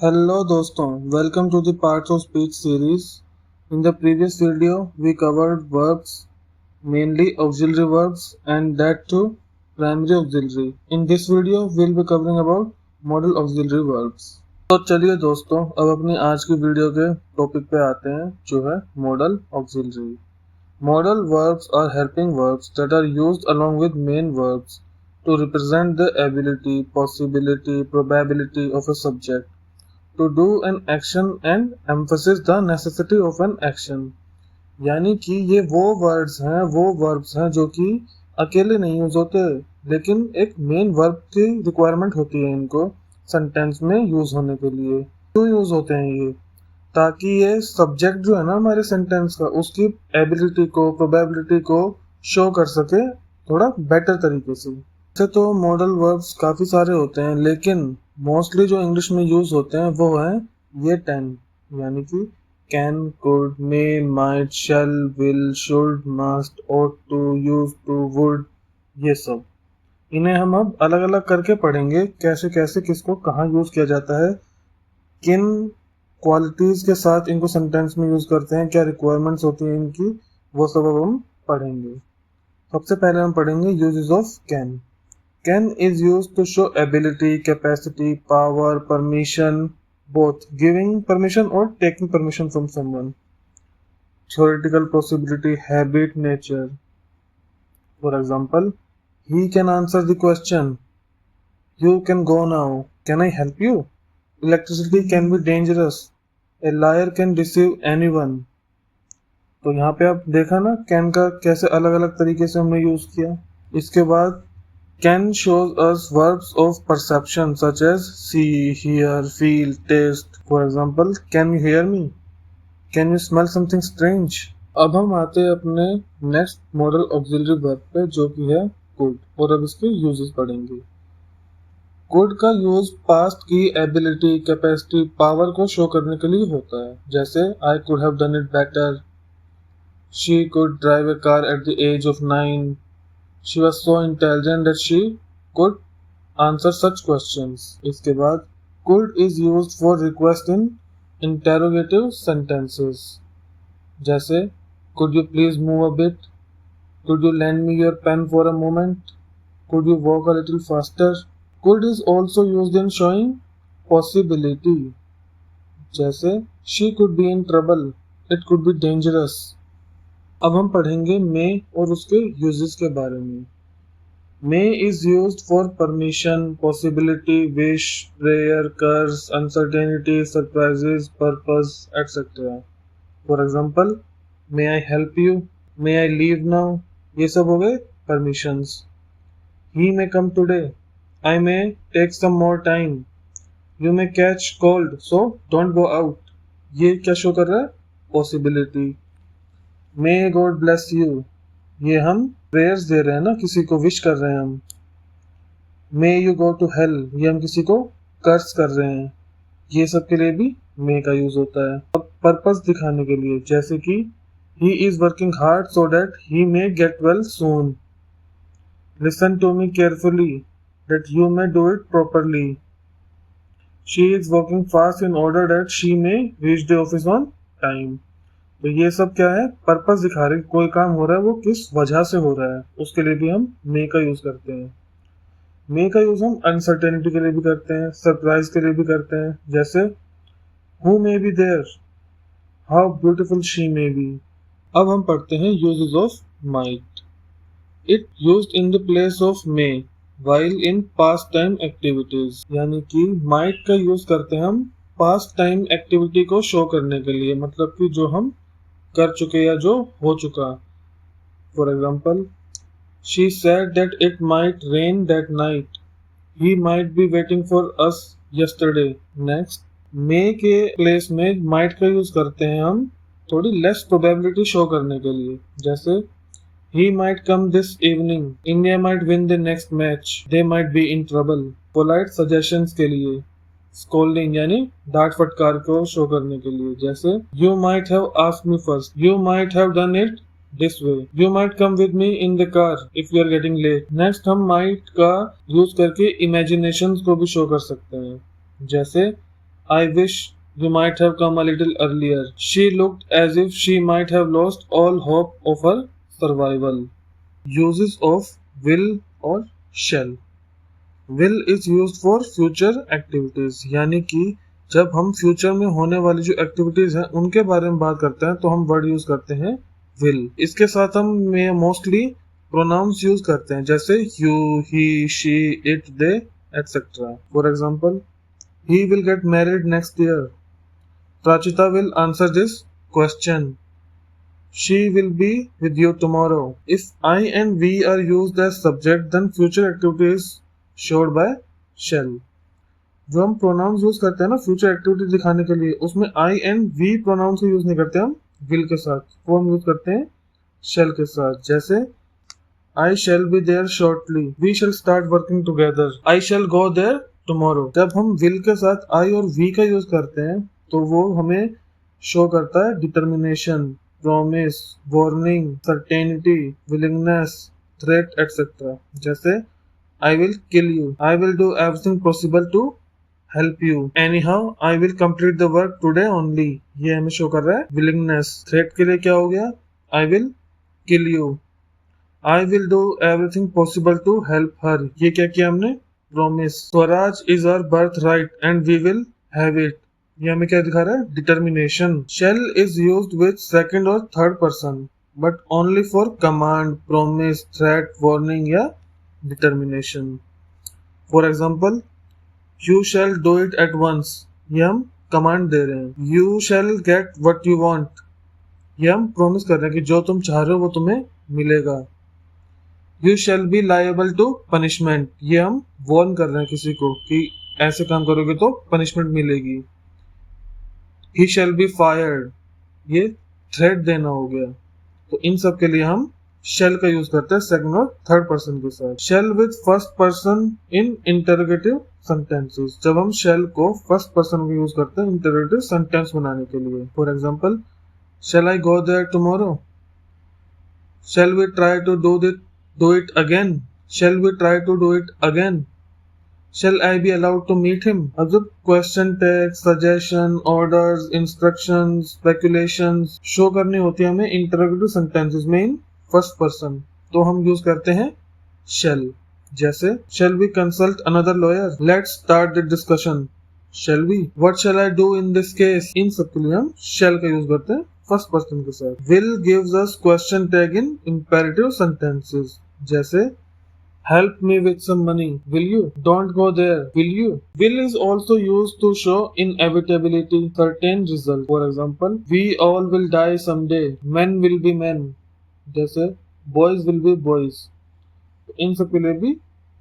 Hello दोस्तों, welcome to the Parts of Speech series. In the previous video, we covered verbs, mainly auxiliary verbs and that too primary auxiliary. In this video, we'll be covering about modal auxiliary verbs. तो चलिए दोस्तों, अब अपनी आज की video के topic पे आते हैं जो है modal auxiliary. Modal verbs are helping verbs that are used along with main verbs to represent the ability, possibility, probability of a subject to do an action and emphasize the necessity of an action. यानी कि ये वो verbs हैं जो कि अकेले नहीं use होते, लेकिन एक मेन वर्ब की रिक्वायरमेंट होती है इनको सेंटेंस में यूज होने के लिए। क्यों यूज होते हैं ये? ताकि ये सब्जेक्ट जो है ना हमारे सेंटेंस का, उसकी एबिलिटी को, प्रोबेबिलिटी को शो कर सके थोड़ा बेटर तरीके से। वैसे तो मॉडल वर्ब्स काफ़ी सारे होते हैं, लेकिन मोस्टली जो इंग्लिश में यूज होते हैं वो हैं ये 10, यानी कि can, could, may, might, shall, will, should, must, ought to, use to, would, ये सब। इन्हें हम अब अलग अलग करके पढ़ेंगे, कैसे कैसे किसको कहाँ यूज किया जाता है, किन क्वालिटीज के साथ इनको सेंटेंस में यूज करते हैं, क्या रिक्वायरमेंट्स होती हैं इनकी, वो सब अब हम पढ़ेंगे। सबसे पहले हम पढ़ेंगे uses of can. Can is used to show ability, capacity, power, permission, both giving permission or taking permission from someone. Theoretical possibility, habit, nature. For example, he can answer the question, you can go now, can I help you? Electricity can be dangerous, a liar can deceive anyone. तो यहाँ पे आप देखा ना can का कैसे अलग अलग तरीके से हमने यूज किया। इसके बाद can shows us verbs of perception such as see, hear, feel, taste. For example, can you hear me? Can you smell something strange? अब हम आते हैं अपने नेक्स्ट मॉडल ऑक्सिलरी वर्ब पे जो कि है could, और अब इसके यूजेस पढ़ेंगे। could का यूज पास्ट की एबिलिटी, कैपेसिटी, पावर को शो करने के लिए होता है, जैसे I could have done it better, she could drive a car at the age of 9, She was so intelligent that she could answer such questions. इसके बाद could is used for request in interrogative sentences. जैसे could you please move a bit? Could you lend me your pen for a moment? Could you walk a little faster? Could is also used in showing possibility. जैसे she could be in trouble. It could be dangerous. अब हम पढ़ेंगे मे और उसके uses के बारे में। May is used for permission, possibility, wish, prayer, curse, uncertainty, surprises, purpose, etcetera. For example, may I help you, may I leave now, ये सब हो गए permissions. He may come today, I may take some more time, you may catch cold so don't go out, ये क्या show कर रहा है? Possibility. May God bless you, ये हम प्रेयर्स दे रहे हैं ना, किसी को विश कर रहे हैं हम। May you go to hell, ये हम किसी को कर्स कर रहे हैं। ये सब के लिए भी मे का यूज होता है। अब पर्पस दिखाने के लिए, जैसे कि he is working hard so that he may get well soon, listen to me carefully that you may do it properly, she is working fast in order that she may reach the office on time. तो ये सब क्या है? Purpose दिखा रहे, कोई काम हो रहा है वो किस वजह से हो रहा है, उसके लिए भी हम मे का यूज करते हैं। मे का यूज हम अनसर्टेनिटी के लिए भी करते हैं, सरप्राइज के लिए भी करते हैं, जैसे who may be there, how beautiful she may be. अब हम पढ़ते हैं uses of might. It used in the place of may while in past time activities, यानी कि माइट का यूज करते हैं हम पास्ट टाइम एक्टिविटी को शो करने के लिए, मतलब कि जो हम कर चुके या जो हो चुका। For example, she said that it might rain that night, he might be waiting for us yesterday. Next, may के प्लेस में माइट का यूज करते हैं हम थोड़ी लेस प्रोबेबिलिटी शो करने के लिए, जैसे he might come this evening, India might win the next match, they might be in trouble. Polite suggestions के लिए, स्कोल्डिंग यानी डांट फटकार को शो करने के लिए, जैसे you might have asked me first, you might have done it this way, you might come with me in the car if you are getting late. Next, हम माइट का यूज करके इमेजिनेशन को भी show कर सकते हैं, जैसे I wish you might have come a little earlier. She looked as if she might have lost all hope of her survival. Uses of will or shall. Will is used for future activities, यानी कि जब हम future में होने वाली जो activities हैं उनके बारे में बात करते हैं तो हम वर्ड यूज करते हैं will. इसके साथ हम मोस्टली प्रोनाउंस यूज करते हैं जैसे you, he, she, it, they, etc. For example, he will get married next year. Prachita will answer this question. She will be with you tomorrow. If I and we are used as subject, then future activity is showed by shall. जो हम pronouns use करते हैं ना future activity दिखाने के लिए, उसमें I and we pronouns को यूज नहीं करते हम will के साथ, वो हम यूज करते हैं shall के साथ. जैसे I shall be there shortly. We shall start working together. I shall go there tomorrow. जब हम will के साथ I और we का यूज करते हैं तो वो हमें शो करता है determination, promise, warning, certainty, willingness, threat etcetera. जैसे I will kill you, I will do everything possible to help you, anyhow I will complete the work today only. ये हमें शो कर रहा है विलिंगनेस. थ्रेट के लिए क्या हो गया, I will kill you, I will do everything possible to help her. ये क्या किया हमने, promise. Swaraj is our birthright and we will have it. ये हमें क्या दिखा रहा है, determination. Shall is used with second और third person but only for command, promise, threat, warning या determination. For example, you shall do it at once. ये हम कमांड दे रहे हैं. You shall get what you want. ये हम promise कर रहे हैं कि जो तुम चाह रहे हो वो तुम्हें मिलेगा. You shall be liable to punishment. ये हम वार्न कर रहे हैं किसी को कि ऐसे काम करोगे तो पनिशमेंट मिलेगी. He shall be fired. ये थ्रेट देना हो गया. तो इन सब के लिए हम shall का यूज करते हैं सेकंड और थर्ड पर्सन के साथ. shall with first person in interrogative sentences. जब हम shall को फर्स्ट पर्सन को यूज करते हैं इंटरोगेटिव सेंटेंस बनाने के लिए. For example, shall I go there tomorrow? Shall we try to do it again? Shall we try to do it again? Shall I be allowed to meet him? अब जब question tag, suggestion, orders, instructions, speculations show करनी होती है हमें interrogative sentences में in first person, तो हम use करते हैं shall. जैसे shall we consult another lawyer? Let's start the discussion. Shall we? What shall I do in this case? इन सब के लिए हम shall का यूज करते हैं फर्स्ट पर्सन के साथ. Will gives us question tag in imperative sentences. जैसे help me with some money. Will you? Don't go there. Will you? Will is also used to show inevitability, certain result. For example, we all will die someday. Men will be men. जैसे boys will be boys. इन सब के लिए भी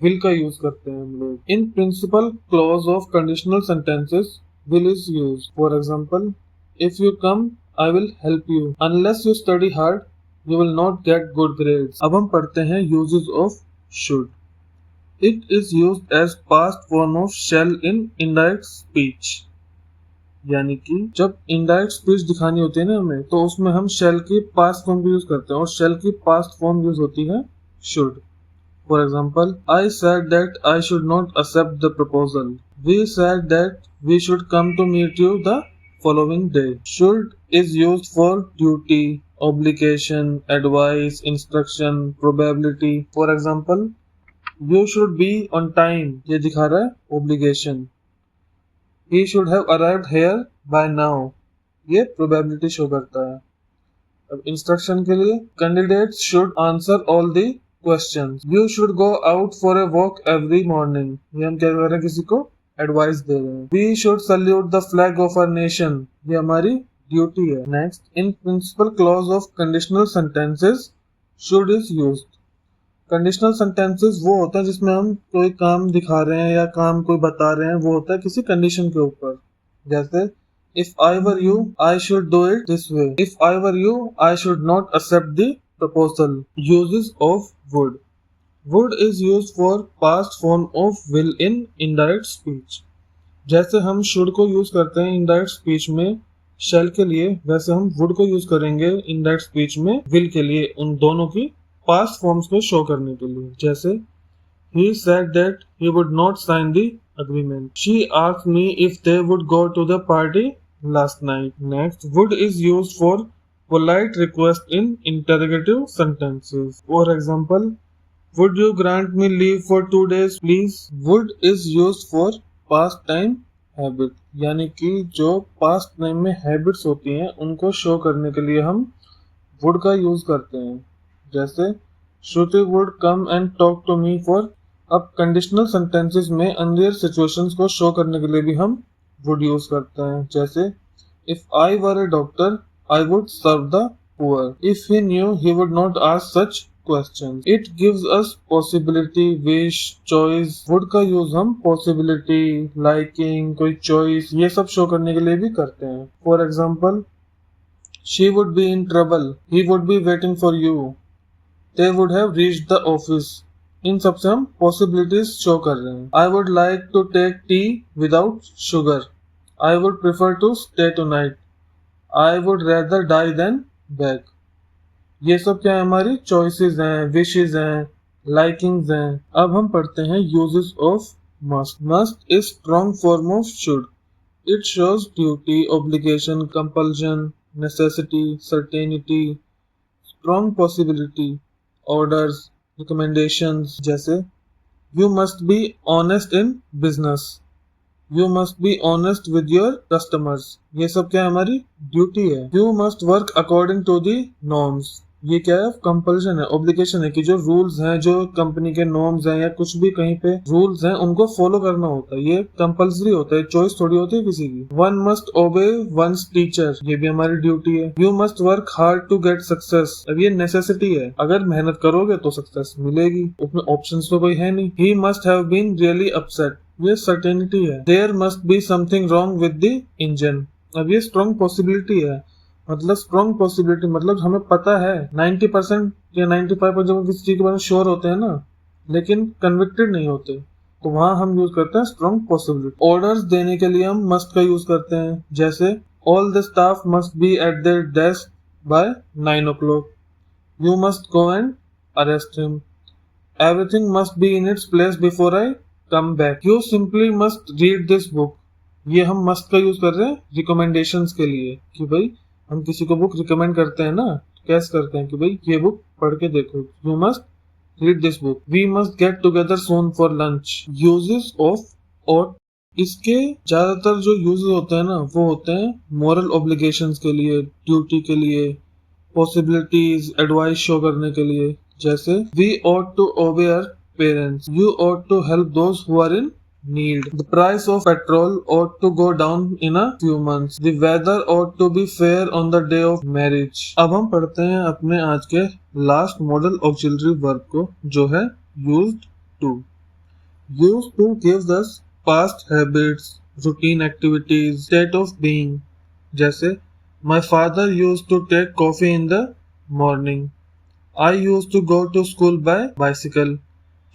will का use करते हैं हम लोग. In principal clause of conditional sentences, will is used. For example, if you come, I will help you. Unless you study hard, you will not get good grades. अब हम पढ़ते हैं uses of should. It is used as past form of shall in indirect speech. यानी कि जब indirect speech दिखानी होती है ना हमें, तो उसमें हम shall की past form यूज करते हैं और shall की past form यूज होती है should. For example, I said that I should not accept the proposal. We said that we should come to meet you the following day. Should is used for duty, obligation, advice, instruction, probability. For example, you should be on time. ये दिखा रहा है obligation. He should have arrived here by now. ये probability show करता है. अब instruction के लिए candidates should answer all the questions. You should go out for a walk every morning. ये हम क्या कर रहे हैं, किसी को एडवाइस दे रहे हैं. We should salute the flag of our nation. ये हमारी ड्यूटी है. Next, in principle clause of conditional sentences should is used. Conditional sentences वो होता है जिसमें हम कोई काम दिखा रहे हैं या काम कोई बता रहे हैं, वो होता है किसी कंडीशन के ऊपर. जैसे if I were you I should do it this way. If I were you I should not accept the proposal. Uses of would. Would is used for past form of will in indirect speech. जैसे हम should को use करते हैं indirect speech में शैल के लिए, वैसे हम वुड को यूज करेंगे इनडायरेक्ट स्पीच में विल के लिए, उन दोनों की पास्ट फॉर्म्स को शो करने के लिए. जैसे he said that he would not sign the agreement. She asked me if they would go to the party last night. Next, would is used for polite request in interrogative sentences. For example, would you grant me leave for 2 days, please? Would is used for past time habit, यानी कि जो past time में habits होती हैं उनको show करने के लिए हम वुड का यूज करते हैं। जैसे Shruti would come and talk to me for. अब कंडीशनल सेंटेंसेस में अनरियल सिचुएशंस को शो करने के लिए भी हम वुड यूज करते हैं। जैसे if I were a doctor I would serve the poor. If he knew he would not ask such questions. It gives us possibility, wish, choice. Would का यूज हम possibility, liking, कोई choice ये सब show करने के लिए भी करते हैं। For example, she would be in trouble. He would be waiting for you. They would have reached the office. इन सब से हम possibilities शो कर रहे हैं। I would like to take tea without sugar. I would prefer to stay tonight. I would rather die than beg. ये सब क्या है, हमारी चॉइसेस हैं, विशेस हैं, लाइकिंग्स हैं। अब हम पढ़ते हैं uses of must. Must is strong form of should. It shows duty, obligation, compulsion, necessity, certainty. Strong possibility, orders, recommendations. जैसे you must be honest in business, you must be honest with your customers. ये सब क्या हमारी duty है। You must work according to the norms. ये क्या है, compulsion है, ऑब्लिगेशन है कि जो रूल्स हैं, जो कंपनी के नॉर्म्स हैं या कुछ भी कहीं पे रूल्स हैं उनको फॉलो करना होता है। ये कंपल्सरी होता है, चॉइस थोड़ी होती है किसी की। One must obey one's teacher, ये भी हमारी ड्यूटी है। You must work hard to get success, अब ये नेसेसिटी है, अगर मेहनत करोगे तो सक्सेस मिलेगी, उसमें ऑप्शंस तो कोई है नहीं। He must have been really upset, ये सर्टेनिटी है। There must be something wrong with the engine, अब ये स्ट्रॉन्ग पॉसिबिलिटी है। मतलब स्ट्रॉन्ग पॉसिबिलिटी मतलब हमें पता है 90% या 95% जब हम किसी चीज के बारे में श्योर होते हैं ना, लेकिन कन्विक्टेड नहीं होते, तो वहां हम यूज करते हैं स्ट्रॉन्ग पॉसिबिलिटी। ऑर्डर्स देने के लिए हम मस्ट का यूज करते हैं। जैसे all the staff must be at their desk by 9 o'clock. You must go and arrest him. Everything must be in its place before I come back. You simply must read this book, ये हम must का use कर रहे हैं recommendations के लिए कि भाई हम किसी को बुक रिकमेंड करते हैं ना, कैसे करते हैं कि भाई ये बुक पढ़ के देखो, you must read this book. We must get together soon for lunch. Uses of और इसके ज्यादातर जो यूजेस होते हैं ना वो होते हैं मॉरल ऑब्लिगेशंस के लिए, ड्यूटी के लिए, पॉसिबिलिटीज, एडवाइस शो करने के लिए। जैसे we ought to obey our parents, you ought to help those who are in need. The price of petrol ought to go down in a few months. The weather ought to be fair on the day of marriage. अब हम पढ़ते हैं अपने आज के last model auxiliary verb को, जो है used to. Used to gives us past habits, routine activities, state of being. जैसे My father used to take coffee in the morning. I used to go to school by bicycle.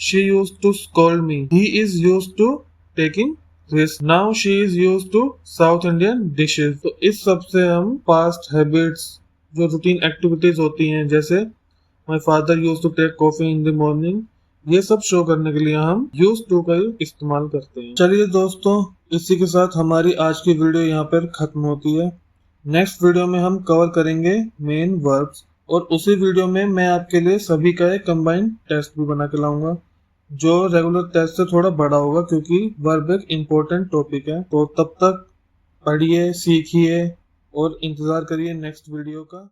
She used to scold me. He is used to taking risks. Now she is used to South Indian dishes. तो इस सब से हम past habits, जो routine activities होती हैं, जैसे my father used to take coffee in the morning, ये सब शो करने के लिए हम used to का इस्तेमाल करते हैं। चलिए दोस्तों, इसी के साथ हमारी आज की वीडियो यहाँ पर खत्म होती है। नेक्स्ट वीडियो में हम कवर करेंगे मेन वर्ब्स, और उसी वीडियो में मैं आपके लिए सभी का एक कंबाइंड टेस्ट भी बना के लाऊंगा, जो रेगुलर टेस्ट से थोड़ा बड़ा होगा, क्योंकि वर्ब एक इम्पोर्टेंट टॉपिक है। तो तब तक पढ़िए, सीखिए और इंतजार करिए नेक्स्ट वीडियो का।